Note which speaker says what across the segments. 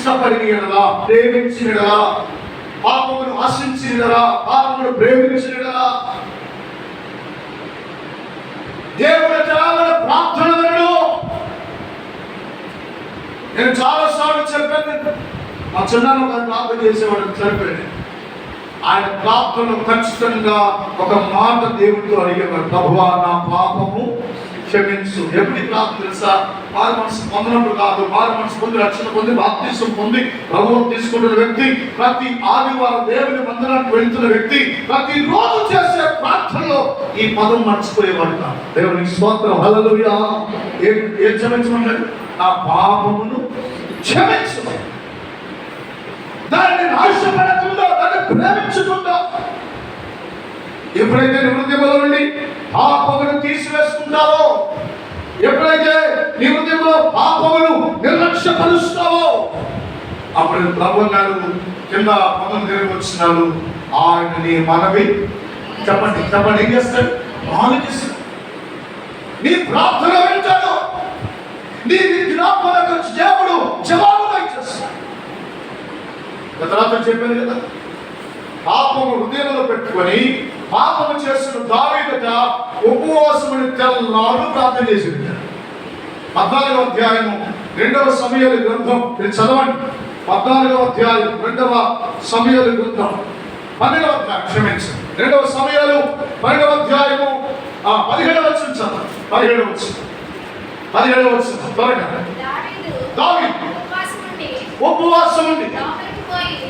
Speaker 1: ఇష్టపడిన ఎడలా, ప్రేమించిన ఎడలా, పాపమును ఆశించిన ఎడలా, పాపమును ప్రేమించిన ఎడలా, దేవుడు చాలా ప్రార్థన వినడు. నేను చాలాసార్లు చెప్పాను, మా చిన్నాను ఒక ప్రార్థన చేసేవాడు చనిపోయాడు. ఆయన ప్రార్థనలు ఖచ్చితంగా ఒక మాట దేవుడితో అడిగేవాడు, ప్రభువా నా పాపము క్షమించు. ఎప్పుడు ప్రార్థన తెలుసా? మారు మనసు పొందినప్పుడు కాదు, మారు మనసు పొంది రక్షణ పొంది బాప్తిసం పొంది ప్రభువును తీసుకుంటున్న వ్యక్తి, ప్రతి ఆదివారం దేవుని మందిరానికి వెళ్తున్న వ్యక్తి ప్రతి రోజు చేసే ప్రార్థనలో ఈ పదం మర్చిపోయేవాడు కాదు. దేవునికి స్తోత్రం, హల్లెలూయా. ఏం క్షమించమన్నాడు? నా పాపమును క్షమించు. దాన్ని ఆశపడకుండా, దాన్ని ప్రేమించకుండా, ఎప్పుడైతే నీ హృదయంలో నుండి పాపమును తీసివేసుకుంటావో, ఎప్పుడైతే నీ హృదయంలో పాపమును నిర్లక్ష్యపరుస్తావో, అప్పుడు ప్రభు గారు కింద పదం తిరిగి వచ్చినాడు. ఆయన నీ మనవి చెప్పండి ఏం చేస్తాడు? ఆలోచిస్తాడు. నీ ప్రార్థన వింటాడు. నీ జ్ఞాపనకు దేవుడు జవాబుగా ఇచ్చేస్తాడు. తర్వాత చెప్పాను కదా, పాపము హృదయంలో పెట్టుకొని పాపము చేస్తున్న దావీదట ఉపవాసముని తెల్లాడు ప్రార్థన చేసింది. 14వ అధ్యాయము 2వ సమూయేలు గ్రంథం మీరు చదవండి. 14వ అధ్యాయం 2వ సమూయేలు గ్రంథం 12వ అధ్యాయం, క్షమించండి, 2వ సమూయేలు 12వ అధ్యాయము 17వ వచనం చదవండి. 17వ వచనం త్వరగా. దావీదు ఉపవాసం ఉండి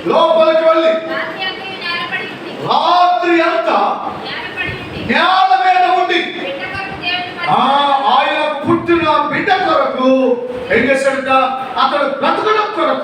Speaker 1: లోపలికి వెళ్ళి రాత్రి అంతా నేల మీద ఉండి ఆయన పుట్టిన బిడ్డ కొరకు ఏం చేశాడట? అతడు బ్రతకడం కొరకు